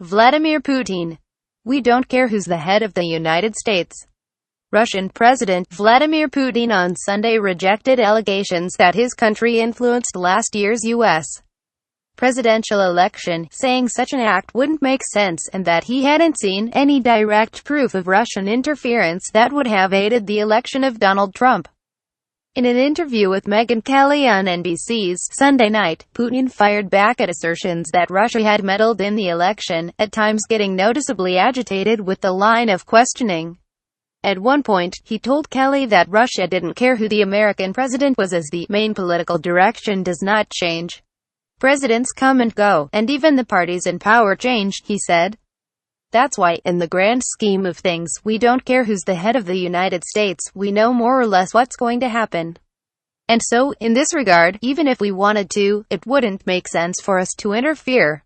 Vladimir Putin. We don't care who's the head of the United States. Russian President Vladimir Putin on Sunday rejected allegations that his country influenced last year's U.S. presidential election, saying such an act wouldn't make sense and that he hadn't seen any direct proof of Russian interference that would have aided the election of Donald Trump. In an interview with Megyn Kelly on NBC's Sunday Night, Putin fired back at assertions that Russia had meddled in the election, at times getting noticeably agitated with the line of questioning. At one point, he told Kelly that Russia didn't care who the American president was as the main political direction does not change. Presidents come and go, and even the parties in power change, he said. That's why, in the grand scheme of things, we don't care who's the head of the United States, we know more or less what's going to happen. And so, in this regard, even if we wanted to, it wouldn't make sense for us to interfere.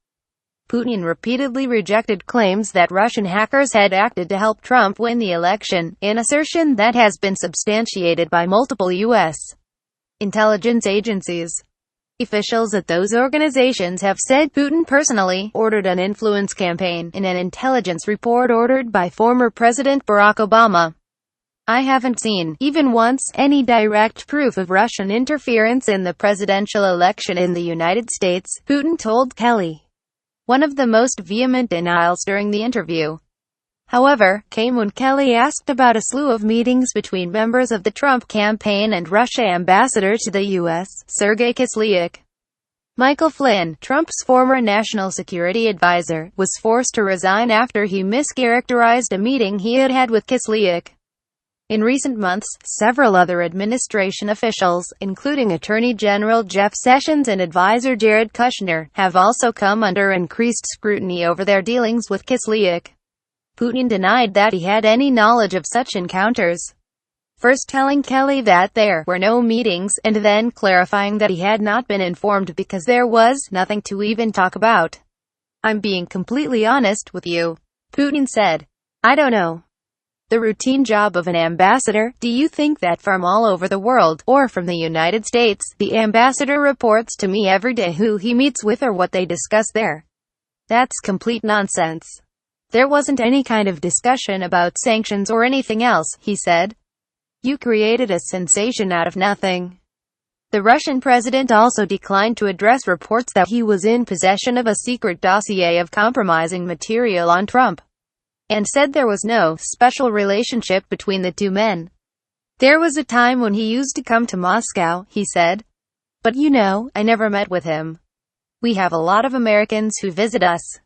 Putin repeatedly rejected claims that Russian hackers had acted to help Trump win the election, an assertion that has been substantiated by multiple U.S. intelligence agencies. Officials at those organizations have said Putin personally ordered an influence campaign, in an intelligence report ordered by former President Barack Obama. I haven't seen, even once, any direct proof of Russian interference in the presidential election in the United States, Putin told Kelly. One of the most vehement denials during the interview, however, came when Kelly asked about a slew of meetings between members of the Trump campaign and Russia ambassador to the U.S., Sergei Kislyak. Michael Flynn, Trump's former national security advisor, was forced to resign after he mischaracterized a meeting he had had with Kislyak. In recent months, several other administration officials, including Attorney General Jeff Sessions and advisor Jared Kushner, have also come under increased scrutiny over their dealings with Kislyak. Putin denied that he had any knowledge of such encounters, first telling Kelly that there were no meetings, and then clarifying that he had not been informed because there was nothing to even talk about. I'm being completely honest with you, Putin said. I don't know. The routine job of an ambassador, do you think that from all over the world, or from the United States, the ambassador reports to me every day who he meets with or what they discuss there? That's complete nonsense. There wasn't any kind of discussion about sanctions or anything else, he said. You created a sensation out of nothing. The Russian president also declined to address reports that he was in possession of a secret dossier of compromising material on Trump, and said there was no special relationship between the two men. There was a time when he used to come to Moscow, he said. But you know, I never met with him. We have a lot of Americans who visit us.